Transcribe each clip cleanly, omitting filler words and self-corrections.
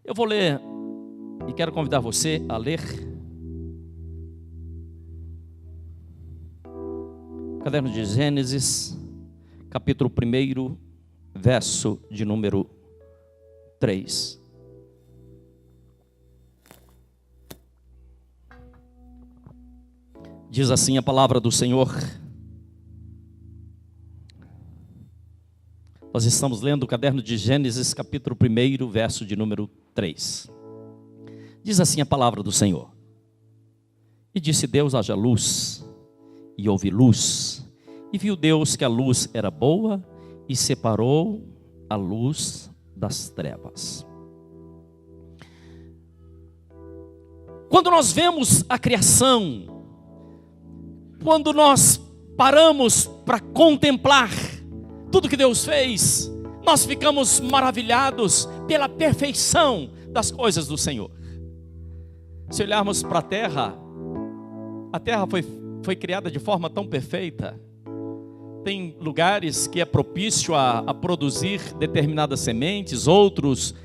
Eu vou ler e quero convidar você a ler Caderno de Gênesis, capítulo 1, verso de número 3. Diz assim a palavra do Senhor. Nós estamos lendo o Caderno de Gênesis, capítulo 1, verso de número 3. Diz assim a palavra do Senhor. E disse Deus: haja luz, e houve luz. E viu Deus que a luz era boa, e separou a luz das trevas. Quando nós vemos a criação, quando nós paramos para contemplar tudo que Deus fez, nós ficamos maravilhados pela perfeição das coisas do Senhor. Se olharmos para a terra foi criada de forma tão perfeita. Tem lugares que é propício a produzir determinadas sementes, outros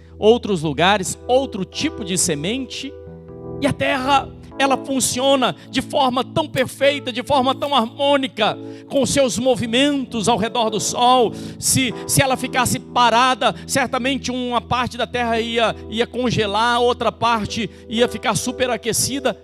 lugares, outro tipo de semente. E a terra, ela funciona de forma tão perfeita, de forma tão harmônica, com seus movimentos ao redor do sol. Se ela ficasse parada, certamente uma parte da terra ia congelar, outra parte ia ficar superaquecida.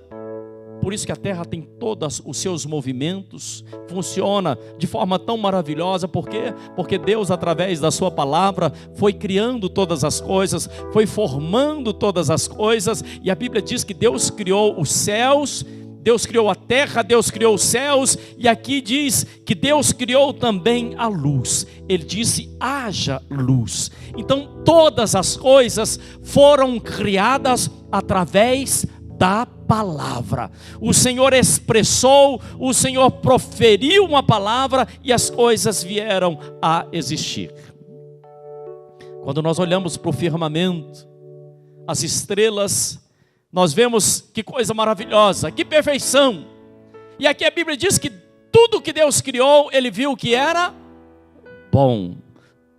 Por isso que a terra tem todos os seus movimentos, funciona de forma tão maravilhosa. Por quê? Porque Deus, através da sua palavra, foi criando todas as coisas, foi formando todas as coisas. E a Bíblia diz que Deus criou os céus, Deus criou a terra, Deus criou os céus. E aqui diz que Deus criou também a luz. Ele disse: haja luz. Então todas as coisas foram criadas através da palavra. O Senhor expressou, o Senhor proferiu uma palavra e as coisas vieram a existir. Quando nós olhamos para o firmamento, as estrelas, nós vemos que coisa maravilhosa, que perfeição. E aqui a Bíblia diz que tudo que Deus criou, Ele viu que era bom.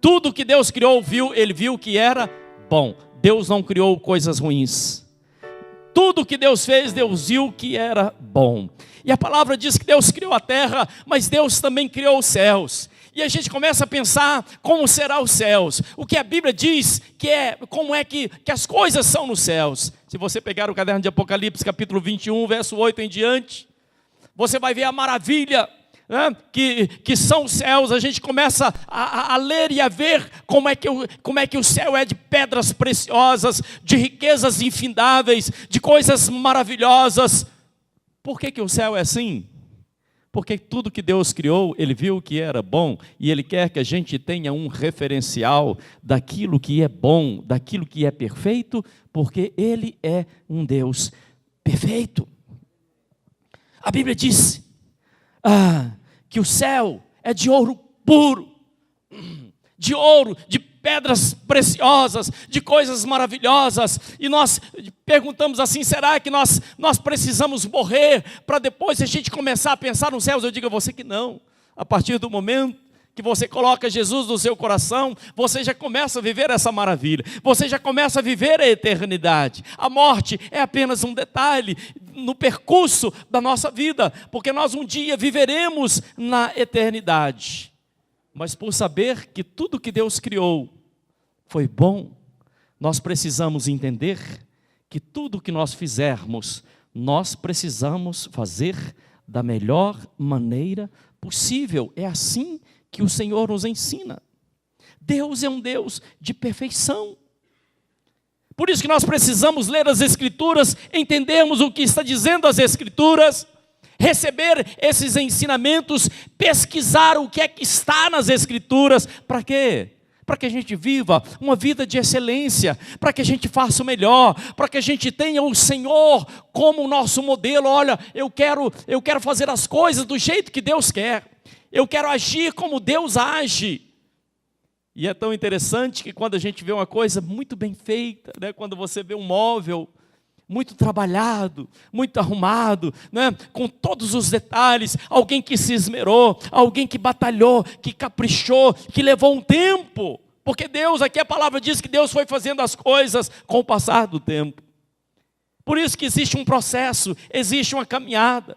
Tudo que Deus criou, Ele viu que era bom. Deus não criou coisas ruins. Tudo que Deus fez, Deus viu que era bom. E a palavra diz que Deus criou a terra, mas Deus também criou os céus. E a gente começa a pensar como serão os céus. O que a Bíblia diz que como é que as coisas são nos céus. Se você pegar o caderno de Apocalipse, capítulo 21, verso 8 em diante, você vai ver a maravilha, né, que são os céus. A gente começa a ler e a ver como é que o céu é de pedras preciosas, de riquezas infindáveis, de coisas maravilhosas. Por que o céu é assim? Porque tudo que Deus criou, Ele viu que era bom, e Ele quer que a gente tenha um referencial daquilo que é bom, daquilo que é perfeito, porque Ele é um Deus perfeito. A Bíblia diz que o céu é de ouro puro, de ouro, de pedras preciosas, de coisas maravilhosas. E nós perguntamos assim: será que nós precisamos morrer para depois a gente começar a pensar nos céus? Eu digo a você que não. A partir do momento que você coloca Jesus no seu coração, você já começa a viver essa maravilha, você já começa a viver a eternidade. A morte é apenas um detalhe no percurso da nossa vida, porque nós um dia viveremos na eternidade. Mas por saber que tudo que Deus criou foi bom, nós precisamos entender que tudo que nós fizermos, nós precisamos fazer da melhor maneira possível. É assim que o Senhor nos ensina. Deus é um Deus de perfeição. Por isso que nós precisamos ler as Escrituras, entendermos o que está dizendo as Escrituras, receber esses ensinamentos, pesquisar o que é que está nas Escrituras. Para quê? Para que a gente viva uma vida de excelência, para que a gente faça o melhor, para que a gente tenha o Senhor como o nosso modelo. Olha, eu quero fazer as coisas do jeito que Deus quer. Eu quero agir como Deus age. E é tão interessante que quando a gente vê uma coisa muito bem feita, né? Quando você vê um móvel muito trabalhado, muito arrumado, né? Com todos os detalhes, alguém que se esmerou, alguém que batalhou, que caprichou, que levou um tempo Porque Deus, aqui a palavra diz que Deus foi fazendo as coisas com o passar do tempo. Por isso que existe um processo, existe uma caminhada.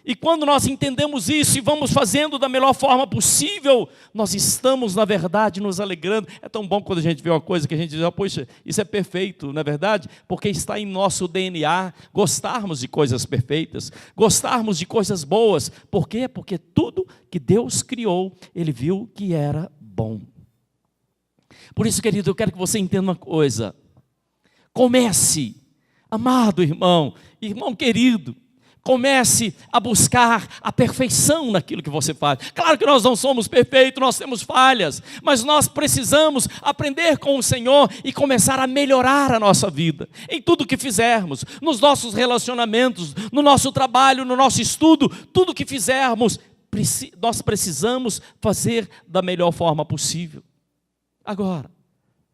E quando nós entendemos isso e vamos fazendo da melhor forma possível, nós estamos, na verdade, nos alegrando. É tão bom quando a gente vê uma coisa que a gente diz, poxa, isso é perfeito, não é verdade? Porque está em nosso DNA gostarmos de coisas perfeitas, gostarmos de coisas boas. Por quê? Porque tudo que Deus criou, Ele viu que era bom. Por isso, querido, eu quero que você entenda uma coisa. Comece, amado irmão, irmão querido, comece a buscar a perfeição naquilo que você faz. Claro que nós não somos perfeitos, nós temos falhas, mas nós precisamos aprender com o Senhor e começar a melhorar a nossa vida, em tudo que fizermos, nos nossos relacionamentos, no nosso trabalho, no nosso estudo, tudo que fizermos, nós precisamos fazer da melhor forma possível. Agora,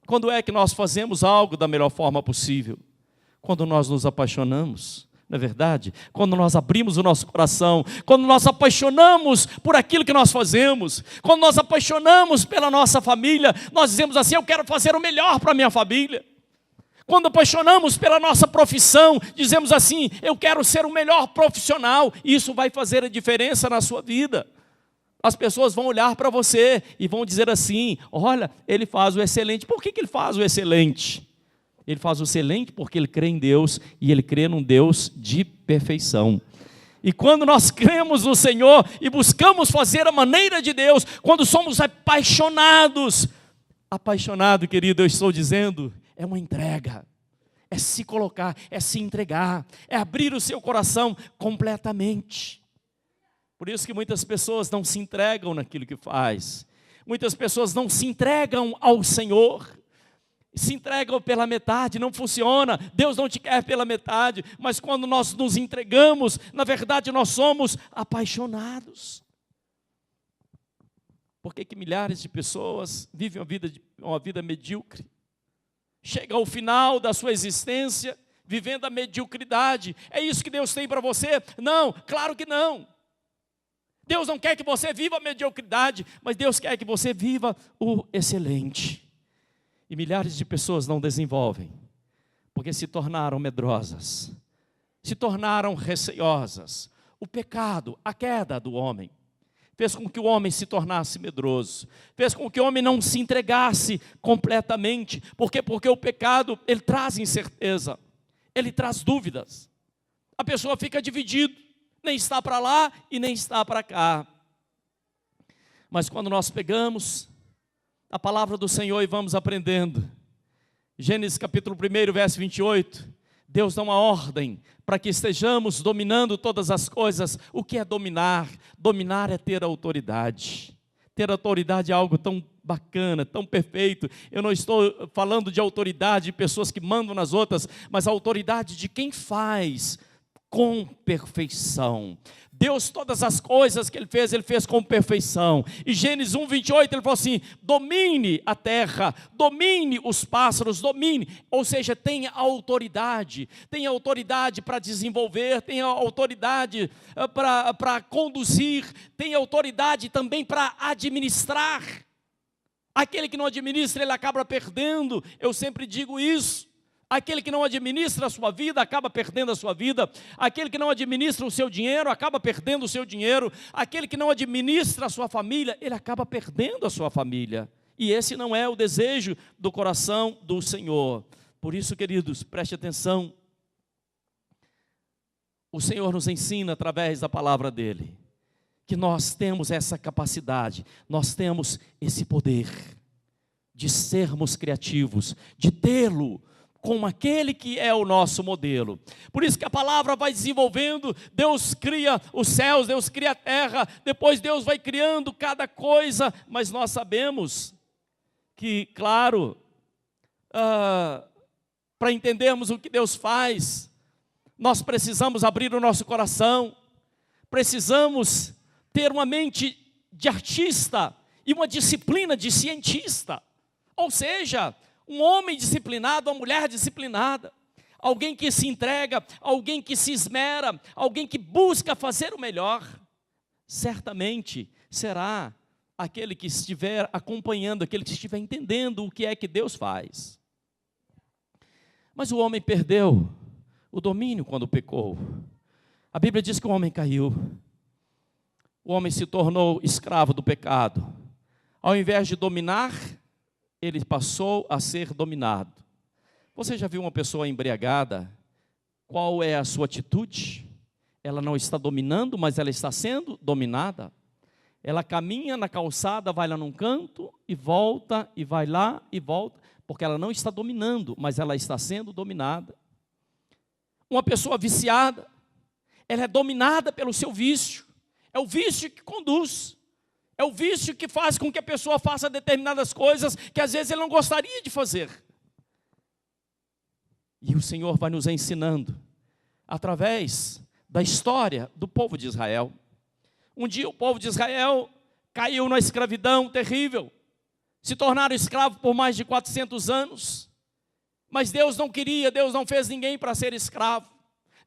quando é que nós fazemos algo da melhor forma possível? Quando nós nos apaixonamos. Não é verdade? Quando nós abrimos o nosso coração, quando nós apaixonamos por aquilo que nós fazemos, quando nós apaixonamos pela nossa família, nós dizemos assim, eu quero fazer o melhor para a minha família. Quando apaixonamos pela nossa profissão, dizemos assim, eu quero ser o melhor profissional, e isso vai fazer a diferença na sua vida. As pessoas vão olhar para você e vão dizer assim, olha, ele faz o excelente. Por que ele faz o excelente? Ele faz o excelente porque ele crê em Deus e ele crê num Deus de perfeição. E quando nós cremos no Senhor e buscamos fazer a maneira de Deus, quando somos apaixonados, apaixonado, querido, eu estou dizendo, é uma entrega, é se colocar, é se entregar, é abrir o seu coração completamente. Por isso que muitas pessoas não se entregam naquilo que faz, muitas pessoas não se entregam ao Senhor, se entregam pela metade, não funciona, Deus não te quer pela metade, mas quando nós nos entregamos, na verdade nós somos apaixonados. Por que milhares de pessoas vivem uma vida medíocre? Chega ao final da sua existência, vivendo a mediocridade, é isso que Deus tem para você? Não, claro que não. Deus não quer que você viva a mediocridade, mas Deus quer que você viva o excelente. E milhares de pessoas não desenvolvem, porque se tornaram medrosas, se tornaram receiosas. O pecado, a queda do homem, fez com que o homem se tornasse medroso, fez com que o homem não se entregasse completamente. Por quê? Porque o pecado, ele traz incerteza, ele traz dúvidas. A pessoa fica dividida, nem está para lá e nem está para cá. Mas quando nós pegamos a palavra do Senhor e vamos aprendendo, Gênesis capítulo 1, verso 28, Deus dá uma ordem para que estejamos dominando todas as coisas. O que é dominar? Dominar é ter autoridade. Ter autoridade é algo tão bacana, tão perfeito. Eu não estou falando de autoridade de pessoas que mandam nas outras, mas a autoridade de quem faz com perfeição. Deus, todas as coisas que Ele fez com perfeição. E Gênesis 1, 28, Ele falou assim, domine a terra, domine os pássaros, domine. Ou seja, tenha autoridade para desenvolver, tenha autoridade para conduzir, tenha autoridade também para administrar. Aquele que não administra, ele acaba perdendo. Eu sempre digo isso. Aquele que não administra a sua vida, acaba perdendo a sua vida. Aquele que não administra o seu dinheiro, acaba perdendo o seu dinheiro. Aquele que não administra a sua família, ele acaba perdendo a sua família. E esse não é o desejo do coração do Senhor. Por isso, queridos, preste atenção. O Senhor nos ensina através da palavra dEle, que nós temos essa capacidade, nós temos esse poder de sermos criativos, de tê-lo como aquele que é o nosso modelo. Por isso que a palavra vai desenvolvendo, Deus cria os céus, Deus cria a terra, depois Deus vai criando cada coisa, mas nós sabemos que, claro, para entendermos o que Deus faz, nós precisamos abrir o nosso coração, precisamos ter uma mente de artista e uma disciplina de cientista, ou seja, um homem disciplinado, uma mulher disciplinada, alguém que se entrega, alguém que se esmera, alguém que busca fazer o melhor, certamente será aquele que estiver acompanhando, aquele que estiver entendendo o que é que Deus faz. Mas o homem perdeu o domínio quando pecou. A Bíblia diz que o homem caiu. O homem se tornou escravo do pecado. Ao invés de dominar, ele passou a ser dominado. Você já viu uma pessoa embriagada? Qual é a sua atitude? Ela não está dominando, mas ela está sendo dominada. Ela caminha na calçada, vai lá num canto e volta, e vai lá e volta, porque ela não está dominando, mas ela está sendo dominada. Uma pessoa viciada, ela é dominada pelo seu vício. É o vício que conduz. É o vício que faz com que a pessoa faça determinadas coisas que às vezes ele não gostaria de fazer. E o Senhor vai nos ensinando, através da história do povo de Israel. Um dia o povo de Israel caiu na escravidão terrível. Se tornaram escravos por mais de 400 anos. Mas Deus não queria, Deus não fez ninguém para ser escravo.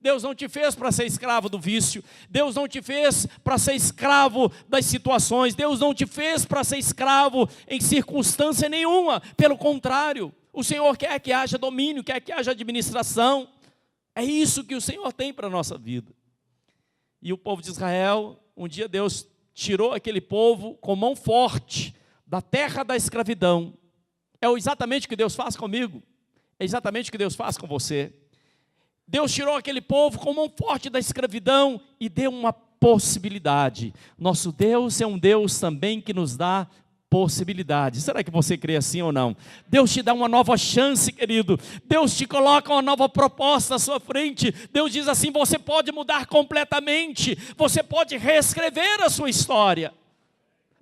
Deus não te fez para ser escravo do vício. Deus não te fez para ser escravo das situações. Deus não te fez para ser escravo em circunstância nenhuma. Pelo contrário, o Senhor quer que haja domínio, quer que haja administração. É isso que o Senhor tem para a nossa vida. E o povo de Israel, um dia Deus tirou aquele povo com mão forte da terra da escravidão. É exatamente o que Deus faz comigo. É exatamente o que Deus faz com você. Deus tirou aquele povo com mão forte da escravidão e deu uma possibilidade. Nosso Deus é um Deus também que nos dá possibilidades. Será que você crê assim ou não? Deus te dá uma nova chance, querido. Deus te coloca uma nova proposta à sua frente. Deus diz assim: você pode mudar completamente. Você pode reescrever a sua história.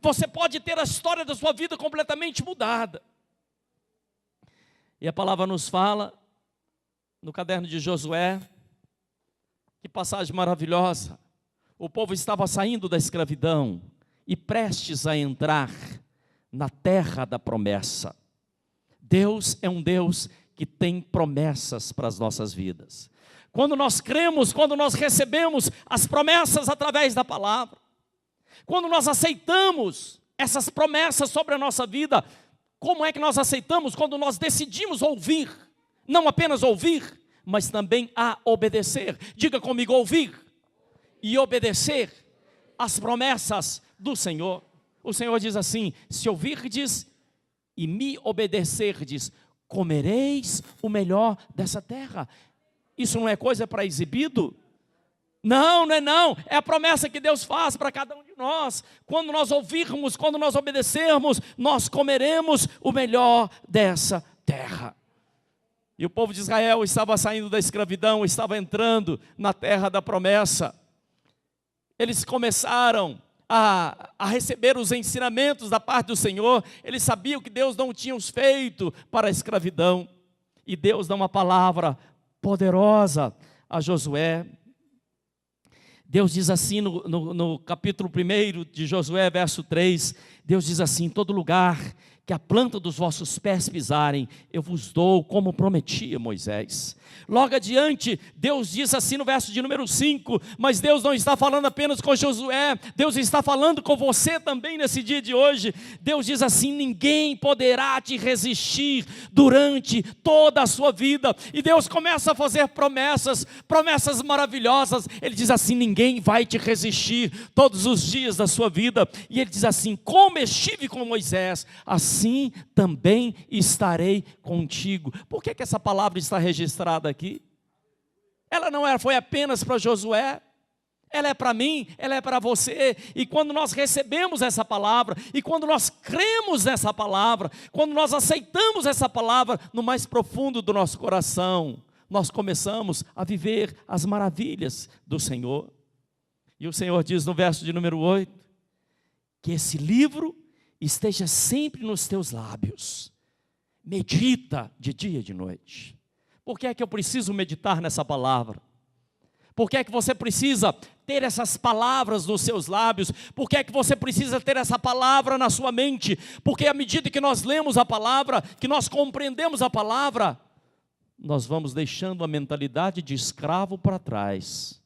Você pode ter a história da sua vida completamente mudada. E a palavra nos fala no caderno de Josué, que passagem maravilhosa. O povo estava saindo da escravidão e prestes a entrar na terra da promessa. Deus é um Deus que tem promessas para as nossas vidas. Quando nós cremos, quando nós recebemos as promessas através da palavra, quando nós aceitamos essas promessas sobre a nossa vida, como é que nós aceitamos? Quando nós decidimos ouvir. Não apenas ouvir, mas também a obedecer. Diga comigo: ouvir e obedecer as promessas do Senhor. O Senhor diz assim: se ouvirdes e me obedecerdes, comereis o melhor dessa terra. Isso não é coisa para exibido? Não, não é não. É a promessa que Deus faz para cada um de nós. Quando nós ouvirmos, quando nós obedecermos, nós comeremos o melhor dessa terra. E o povo de Israel estava saindo da escravidão, estava entrando na terra da promessa. Eles começaram a receber os ensinamentos da parte do Senhor. Eles sabiam que Deus não tinha os feito para a escravidão. E Deus dá uma palavra poderosa a Josué. Deus diz assim no capítulo 1 de Josué, verso 3, Deus diz assim: em todo lugar que a planta dos vossos pés pisarem, eu vos dou como prometia Moisés. Logo adiante, Deus diz assim no verso de número 5, mas Deus não está falando apenas com Josué, Deus está falando com você também nesse dia de hoje. Deus diz assim: ninguém poderá te resistir durante toda a sua vida. E Deus começa a fazer promessas maravilhosas. Ele diz assim: ninguém vai te resistir todos os dias da sua vida. E ele diz assim: como estive com Moisés, assim também estarei contigo. Por que essa palavra está registrada aqui? Ela não foi apenas para Josué, ela é para mim, ela é para você. E quando nós recebemos essa palavra, e quando nós cremos nessa palavra, quando nós aceitamos essa palavra no mais profundo do nosso coração, nós começamos a viver as maravilhas do Senhor. E o Senhor diz no verso de número 8, que esse livro esteja sempre nos teus lábios, medita de dia e de noite. Por que é que eu preciso meditar nessa palavra? Por que é que você precisa ter essas palavras nos seus lábios? Por que é que você precisa ter essa palavra na sua mente? Porque à medida que nós lemos a palavra, que nós compreendemos a palavra, nós vamos deixando a mentalidade de escravo para trás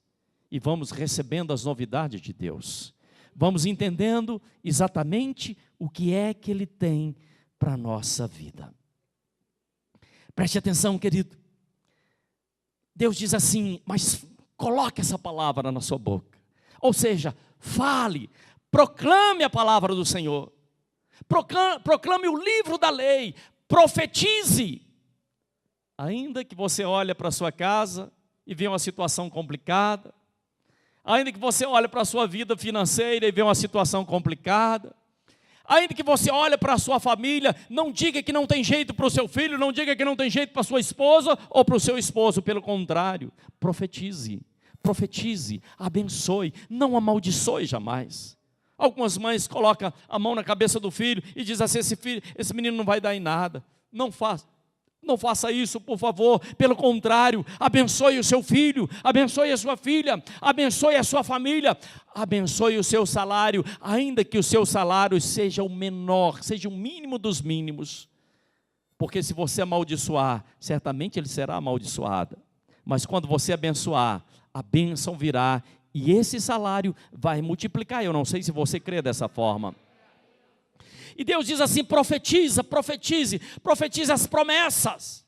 e vamos recebendo as novidades de Deus. vamos entendendo exatamente o que é que Ele tem para a nossa vida. Preste atenção, querido. Deus diz assim, mas coloque essa palavra na sua boca. Ou seja, fale, proclame a palavra do Senhor. Proclame o livro da lei, profetize. Ainda que você olhe para a sua casa e vê uma situação complicada, ainda que você olhe para a sua vida financeira e vê uma situação complicada, ainda que você olhe para a sua família, não diga que não tem jeito para o seu filho, não diga que não tem jeito para a sua esposa ou para o seu esposo, pelo contrário, profetize, abençoe, não amaldiçoe jamais. Algumas mães colocam a mão na cabeça do filho e dizem assim, esse menino não vai dar em nada. Não faça isso, por favor. Pelo contrário, abençoe o seu filho, abençoe a sua filha, abençoe a sua família, abençoe o seu salário, ainda que o seu salário seja o menor, seja o mínimo dos mínimos. Porque se você amaldiçoar, certamente ele será amaldiçoado. Mas quando você abençoar, a bênção virá e esse salário vai multiplicar. Eu não sei se você crê dessa forma. E Deus diz assim, profetize as promessas.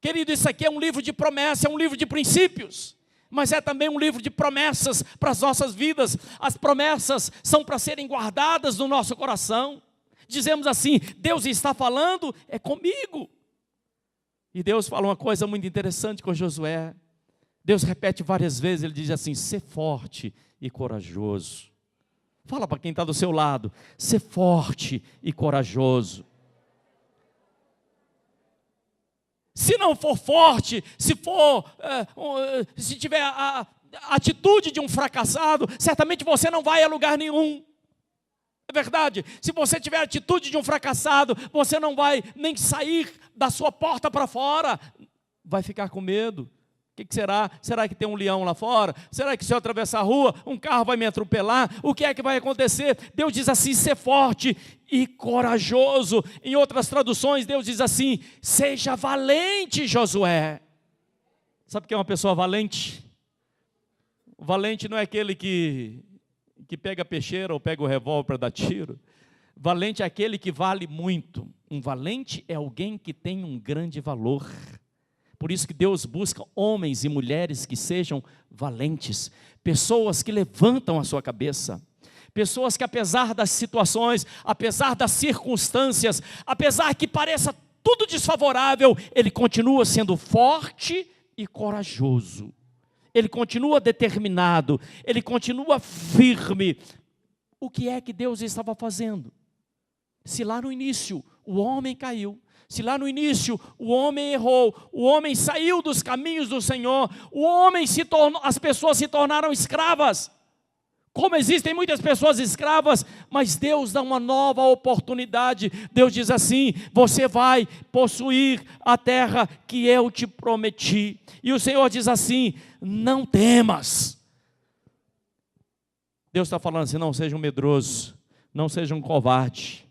Querido, isso aqui é um livro de promessas, é um livro de princípios, mas é também um livro de promessas para as nossas vidas. As promessas são para serem guardadas no nosso coração. Dizemos assim, Deus está falando, é comigo. E Deus fala uma coisa muito interessante com Josué. Deus repete várias vezes, Ele diz assim, ser forte e corajoso. Fala para quem está do seu lado, ser forte e corajoso. Se não for forte, se tiver a atitude de um fracassado, certamente você não vai a lugar nenhum. É verdade, se você tiver a atitude de um fracassado, você não vai nem sair da sua porta para fora, vai ficar com medo. O que será? Será que tem um leão lá fora? Será que se eu atravessar a rua, um carro vai me atropelar? O que é que vai acontecer? Deus diz assim, ser forte e corajoso. Em outras traduções, Deus diz assim, seja valente, Josué. Sabe o que é uma pessoa valente? O valente não é aquele que pega a peixeira ou pega o revólver para dar tiro. Valente é aquele que vale muito. Um valente é alguém que tem um grande valor. Por isso que Deus busca homens e mulheres que sejam valentes, pessoas que levantam a sua cabeça, pessoas que apesar das situações, apesar das circunstâncias, apesar que pareça tudo desfavorável, ele continua sendo forte e corajoso, ele continua determinado, ele continua firme. O que é que Deus estava fazendo? Se lá no início o homem caiu, se lá no início o homem errou, o homem saiu dos caminhos do Senhor, as pessoas se tornaram escravas. Como existem muitas pessoas escravas, mas Deus dá uma nova oportunidade. Deus diz assim, você vai possuir a terra que eu te prometi. E o Senhor diz assim, não temas. Deus está falando assim, não seja um medroso, não seja um covarde.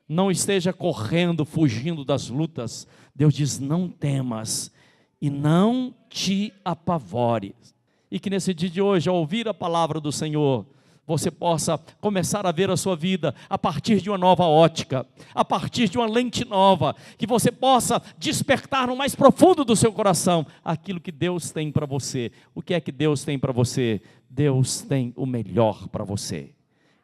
Não esteja correndo, fugindo das lutas. Deus diz, não temas e não te apavores. E que nesse dia de hoje, ao ouvir a palavra do Senhor, você possa começar a ver a sua vida a partir de uma nova ótica, a partir de uma lente nova, que você possa despertar no mais profundo do seu coração aquilo que Deus tem para você. O que é que Deus tem para você? Deus tem o melhor para você.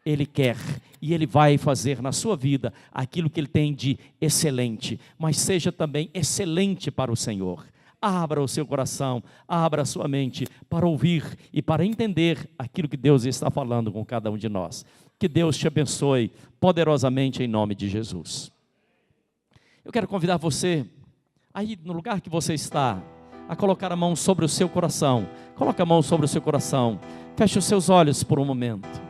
Ele quer e Ele vai fazer na sua vida aquilo que Ele tem de excelente, mas seja também excelente para o Senhor. Abra o seu coração, abra a sua mente para ouvir e para entender aquilo que Deus está falando com cada um de nós. Que Deus te abençoe poderosamente em nome de Jesus. Eu quero convidar você, aí no lugar que você está, a colocar a mão sobre o seu coração. Coloque a mão sobre o seu coração, feche os seus olhos por um momento.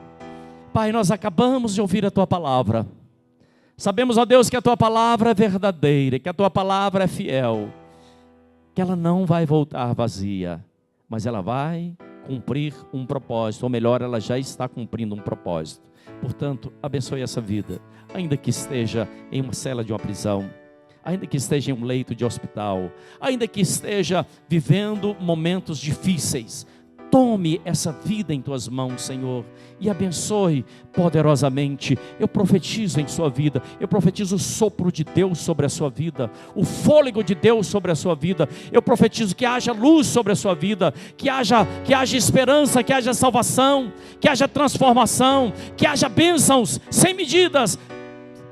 Pai, nós acabamos de ouvir a Tua palavra. Sabemos, ó Deus, que a Tua palavra é verdadeira, que a Tua palavra é fiel, que ela não vai voltar vazia, mas ela vai cumprir um propósito, ou melhor, ela já está cumprindo um propósito. Portanto, abençoe essa vida, ainda que esteja em uma cela de uma prisão, ainda que esteja em um leito de hospital, ainda que esteja vivendo momentos difíceis. Tome essa vida em tuas mãos, Senhor, e abençoe poderosamente. Eu profetizo em sua vida, eu profetizo o sopro de Deus sobre a sua vida, o fôlego de Deus sobre a sua vida. Eu profetizo que haja luz sobre a sua vida, que haja esperança, que haja salvação, que haja transformação, que haja bênçãos sem medidas,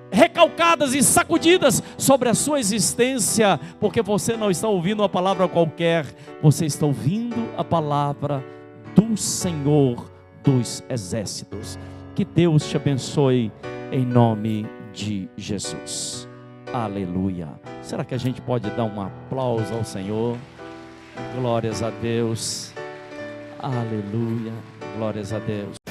recalcadas e sacudidas sobre a sua existência, porque você não está ouvindo uma palavra qualquer, você está ouvindo a palavra do Senhor dos Exércitos. Que Deus te abençoe em nome de Jesus. Aleluia. Será que a gente pode dar um aplauso ao Senhor? Glórias a Deus. Aleluia. Glórias a Deus.